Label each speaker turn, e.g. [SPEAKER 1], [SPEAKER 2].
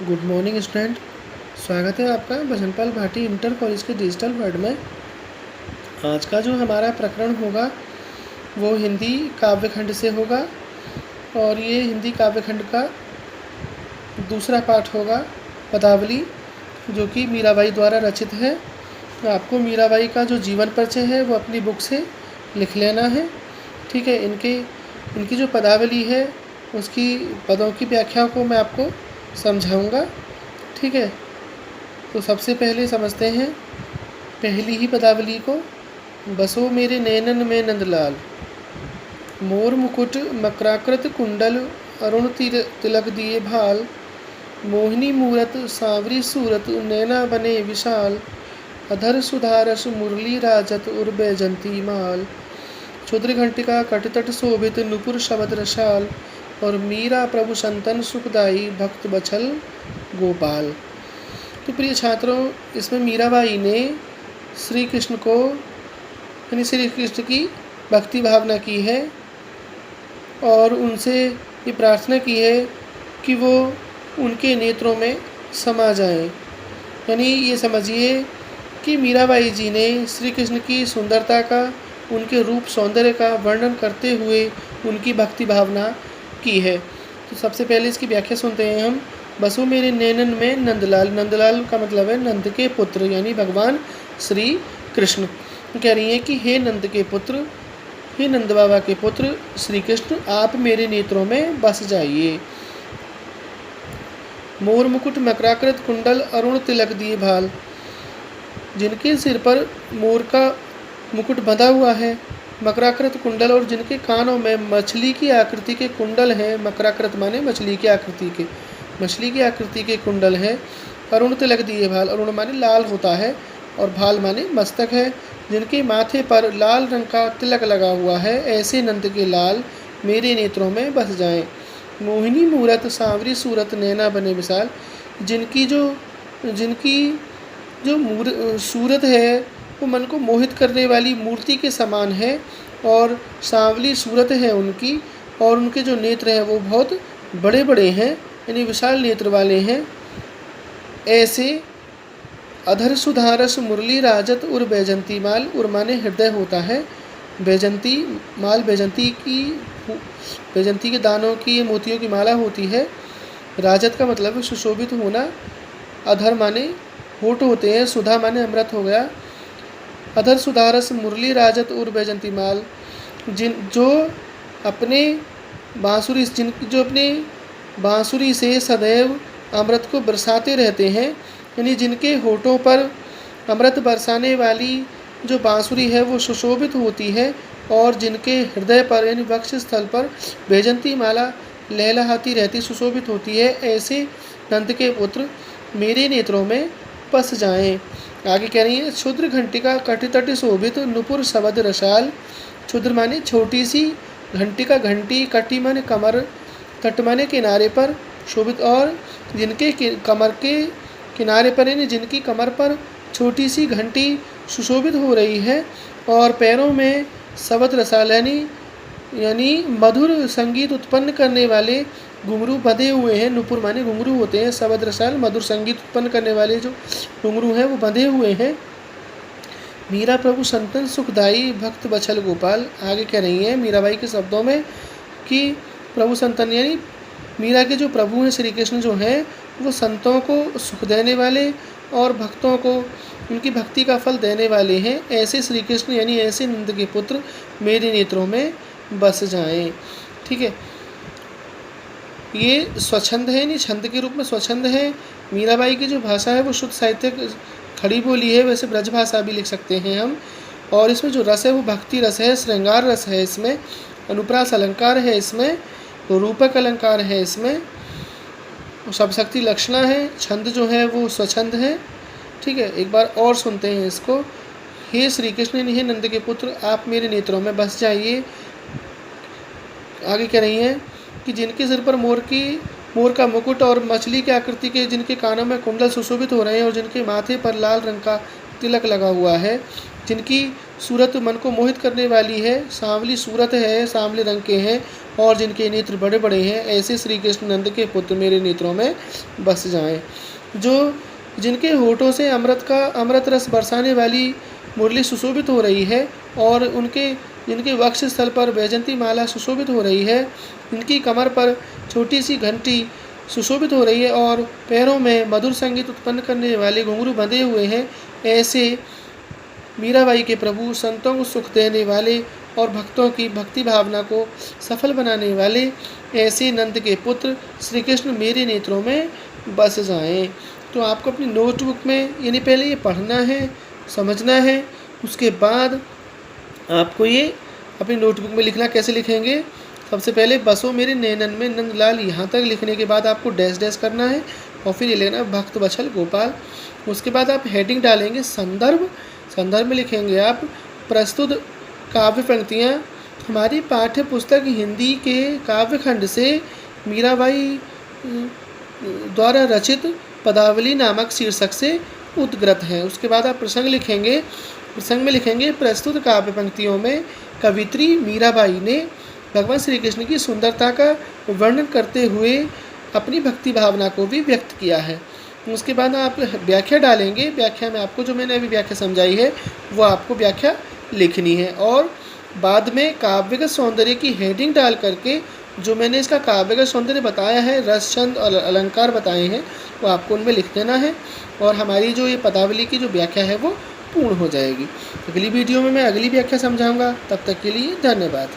[SPEAKER 1] Good morning student. स्वागत है आपका बसंतपाल भाटी इंटर कॉलेज के डिजिटल वर्ल्ड में। आज का जो हमारा प्रकरण होगा वो हिंदी काव्यखंड से होगा और ये हिंदी काव्यखंड का दूसरा पाठ होगा, पदावली, जो कि मीराबाई द्वारा रचित है। आपको मीराबाई का जो जीवन परिचय है वो अपनी बुक से लिख लेना है। ठीक है, इनकी जो पदावली है उसकी पदों की व्याख्या को मैं आपको समझाऊंगा। ठीक है, तो सबसे पहले समझते हैं पहली ही पदावली को। बसो मेरे नैनन में नंदलाल, मोर मुकुट मकराकृत कुंडल, अरुण तिलक दिए भाल, मोहिनी मूरत सांवरी सूरत, नैना बने विशाल, अधर सुधारस मुरली राजत उर बैजंती माल, क्षुद्र घंटिका कटतट शोभित नुपुर शबद रसाल, और मीरा प्रभु संतन सुखदाई भक्त बछल गोपाल। तो प्रिय छात्रों, इसमें मीराबाई ने श्री कृष्ण को यानी श्री कृष्ण की भक्ति भावना की है और उनसे ये प्रार्थना की है कि वो उनके नेत्रों में समा जाएं। यानी ये समझिए कि मीराबाई जी ने श्री कृष्ण की सुंदरता का, उनके रूप सौंदर्य का वर्णन करते हुए उनकी भक्ति भावना की है। तो सबसे पहले इसकी व्याख्या सुनते हैं हम। बसो मेरे नैनन में नंदलाल, नंदलाल का मतलब है नंद के पुत्र यानी भगवान श्री कृष्ण। कह रही हैं कि हे नंद के पुत्र, हे नंद बाबा के पुत्र श्री कृष्ण, आप मेरे नेत्रों में बस जाइए। मोर मुकुट मकराकृत कुंडल, अरुण तिलक दिए भाल, जिनके सिर पर मोर का मुकुट बंधा हुआ है, मकराकृत कुंडल, और जिनके कानों में मछली की आकृति के कुंडल हैं। मकराकृत माने मछली की आकृति के कुंडल हैं। अरुण तिलक दिए भाल, अरुण माने लाल होता है और भाल माने मस्तक है, जिनके माथे पर लाल रंग का तिलक लगा हुआ है, ऐसे नंद के लाल मेरे नेत्रों में बस जाएं। मोहिनी मूरत सांवरी सूरत, नैना बने विशाल, जिनकी जो सूरत है वो मन को मोहित करने वाली मूर्ति के समान है और सांवली सूरत है उनकी, और उनके जो नेत्र हैं वो बहुत बड़े बड़े हैं यानी विशाल नेत्र वाले हैं। ऐसे अधर सुधारस मुरली राजत उर बैजंती माल, उर माने हृदय होता है, बैजंती माल बैजंती के दानों की, मोतियों की माला होती है। राजत का मतलब है सुशोभित होना। अधर माने होठ होते हैं, सुधा माने अमृत हो गया। अधर सुधारस मुरली राजत उर बैजंती माल, जो अपने बांसुरी से सदैव अमृत को बरसाते रहते हैं, यानी जिनके होठों पर अमृत बरसाने वाली जो बांसुरी है वो सुशोभित होती है, और जिनके हृदय पर यानी वक्ष स्थल पर बैजंती माला लहलहाती रहती, सुशोभित होती है, ऐसे नंद के पुत्र मेरे नेत्रों में बस जाएं। आगे कह रही है, क्षुद्र घंटिका कटितट शोभित नुपुर शबद रसाल, क्षुद्र माने छोटी सी, घंटिका घंटी, कटी माने कमर, तट माने किनारे पर, शोभित और जिनके कमर के किनारे पर यानी जिनकी कमर पर छोटी सी घंटी सुशोभित हो रही है, और पैरों में शबद रसाल यानी मधुर संगीत उत्पन्न करने वाले घुंघरू बंधे हुए हैं। नुपुर माने घुंघरू होते हैं, शबद रसाल मधुर संगीत उत्पन्न करने वाले जो घुंघरू हैं वो बंधे हुए हैं। मीरा प्रभु संतन सुखदाई भक्त बछल गोपाल। आगे कह रही हैं मीराबाई के शब्दों में कि प्रभु संतन यानी मीरा के जो प्रभु हैं श्री कृष्ण जो हैं वो संतों को सुख देने वाले और भक्तों को उनकी भक्ति का फल देने वाले हैं। ऐसे श्री कृष्ण यानी ऐसे नंद के पुत्र मेरे नेत्रों में बस जाएं। ठीक है, ये स्वच्छंद है, नहीं छंद के रूप में स्वच्छंद है। मीराबाई की जो भाषा है वो शुद्ध साहित्य खड़ी बोली है, वैसे ब्रज भाषा भी लिख सकते हैं हम। और इसमें जो रस है वो भक्ति रस है, श्रृंगार रस है, इसमें अनुप्रास अलंकार है, इसमें रूपक अलंकार है, इसमें सब शक्ति लक्षणा है। छंद जो है वो स्वच्छंद है। ठीक है, एक बार और सुनते हैं इसको। हे श्री कृष्ण, हे नंद के पुत्र, आप मेरे नेत्रों में बस जाइए। आगे कह रही हैं कि जिनके सिर पर मोर का मुकुट और मछली की आकृति के जिनके कानों में कुंडल सुशोभित हो रहे हैं, और जिनके माथे पर लाल रंग का तिलक लगा हुआ है, जिनकी सूरत मन को मोहित करने वाली है, सांवली सूरत है, सांवले रंग के हैं, और जिनके नेत्र बड़े बड़े हैं, ऐसे श्री कृष्ण नंद के पुत्र मेरे नेत्रों में बस जाएं। जो जिनके होठों से अमृत रस बरसाने वाली मुरली सुशोभित हो रही है और जिनके वक्ष स्थल पर वैजंती माला सुशोभित हो रही है, इनकी कमर पर छोटी सी घंटी सुशोभित हो रही है और पैरों में मधुर संगीत उत्पन्न करने वाले घुंघरू बंधे हुए हैं, ऐसे मीराबाई के प्रभु, संतों को सुख देने वाले और भक्तों की भक्ति भावना को सफल बनाने वाले ऐसे नंद के पुत्र श्री कृष्ण मेरे नेत्रों में बस जाएं। तो आपको अपनी नोटबुक में यानी पहले ये पढ़ना है, समझना है, उसके बाद आपको ये अपनी नोटबुक में लिखना। कैसे लिखेंगे? सबसे पहले बसो मेरे नैनन में नंदलाल, यहाँ तक लिखने के बाद आपको डैश डैश करना है और फिर ये लेना भक्त वत्सल गोपाल। उसके बाद आप हेडिंग डालेंगे संदर्भ। संदर्भ में लिखेंगे आप प्रस्तुत काव्य पंक्तियाँ हमारी पाठ्य पुस्तक हिंदी के काव्यखंड से मीराबाई द्वारा रचित पदावली नामक शीर्षक से उद्गृत हैं। उसके बाद आप प्रसंग लिखेंगे। प्रसंग में लिखेंगे प्रस्तुत काव्य पंक्तियों में कवित्री मीराबाई ने भगवान श्री कृष्ण की सुंदरता का वर्णन करते हुए अपनी भक्ति भावना को भी व्यक्त किया है। उसके बाद आप व्याख्या डालेंगे। व्याख्या में आपको जो मैंने अभी व्याख्या समझाई है वो आपको व्याख्या लिखनी है और बाद में काव्यगत सौंदर्य की हेडिंग डाल करके जो मैंने इसका काव्यगत सौंदर्य बताया है, रस छंद और अलंकार बताए हैं, वो आपको उनमें लिख देना है और हमारी जो ये पदावली की जो व्याख्या है वो पूर्ण हो जाएगी। अगली वीडियो में मैं अगली व्याख्या समझाऊंगा। तब तक के लिए धन्यवाद।